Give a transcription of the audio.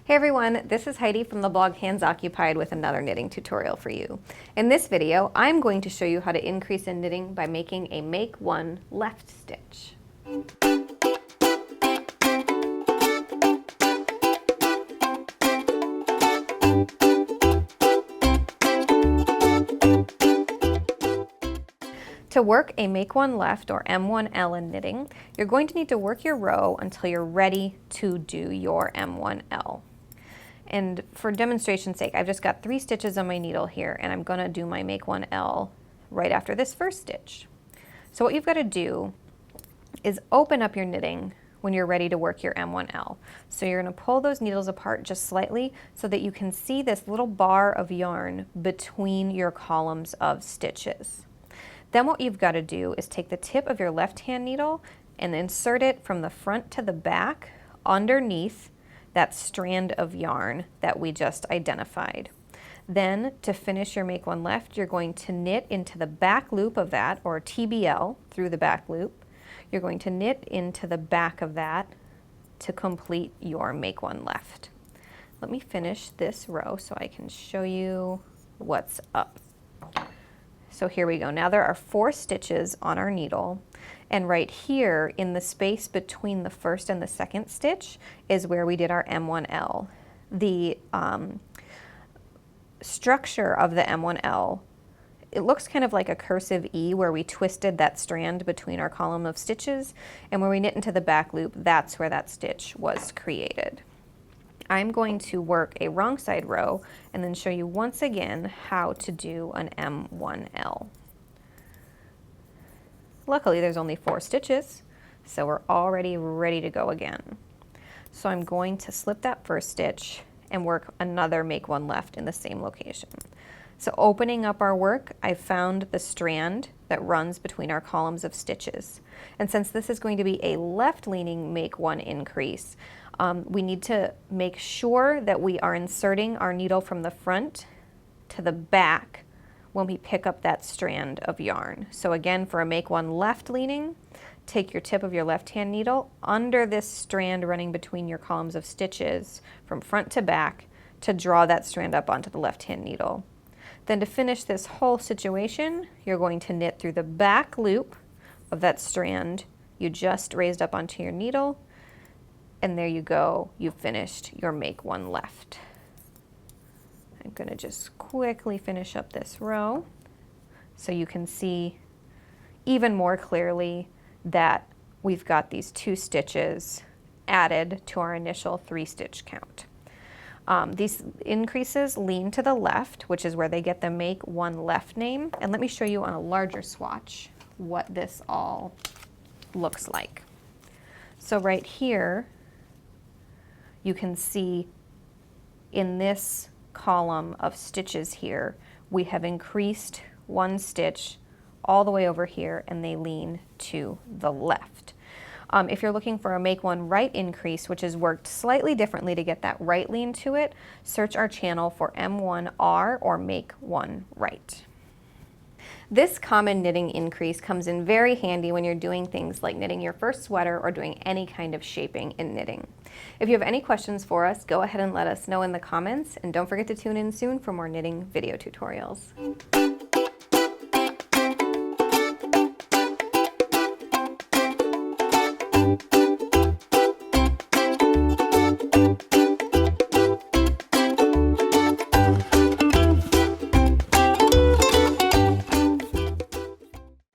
Hey everyone, this is Heidi from the blog Hands Occupied with another knitting tutorial for you. In this video, I'm going to show you how to increase in knitting by making a make one left stitch. To work a make one left or M1L in knitting, you're going to need to work your row until you're ready to do your M1L. And for demonstration's sake, I've just got 3 stitches on my needle here, and I'm going to do my make one L right after this first stitch. So what you've got to do is open up your knitting when you're ready to work your M1L. So you're going to pull those needles apart just slightly so that you can see this little bar of yarn between your columns of stitches. Then what you've got to do is take the tip of your left-hand needle and insert it from the front to the back underneath that strand of yarn that we just identified. Then to finish your make one left, you're going to knit into the back loop of that, or TBL through the back loop. You're going to knit into the back of that to complete your make one left. Let me finish this row so I can show you what's up. So here we go. Now there are 4 stitches on our needle, and right here in the space between the first and the second stitch is where we did our M1L. The structure of the M1L, it looks kind of like a cursive E where we twisted that strand between our column of stitches, and when we knit into the back loop, that's where that stitch was created. I'm going to work a wrong side row and then show you once again how to do an M1L. Luckily there's only 4 stitches, so we're already ready to go again. So I'm going to slip that first stitch and work another make one left in the same location. So opening up our work, I found the strand that runs between our columns of stitches. And since this is going to be a left-leaning make one increase, we need to make sure that we are inserting our needle from the front to the back when we pick up that strand of yarn. So again, for a make one left leaning, take your tip of your left-hand needle under this strand running between your columns of stitches from front to back to draw that strand up onto the left-hand needle. Then to finish this whole situation, you're going to knit through the back loop of that strand you just raised up onto your needle, and there you go, you've finished your make one left. I'm going to just quickly finish up this row so you can see even more clearly that we've got these 2 stitches added to our initial 3 stitch count. These increases lean to the left, which is where they get the make one left name. And let me show you on a larger swatch what this all looks like. So right here, you can see in this column of stitches here, we have increased 1 stitch all the way over here, and they lean to the left. If you're looking for a make one right increase, which is worked slightly differently to get that right lean to it, search our channel for M1R or make one right. This common knitting increase comes in very handy when you're doing things like knitting your first sweater or doing any kind of shaping in knitting. If you have any questions for us, go ahead and let us know in the comments, and don't forget to tune in soon for more knitting video tutorials.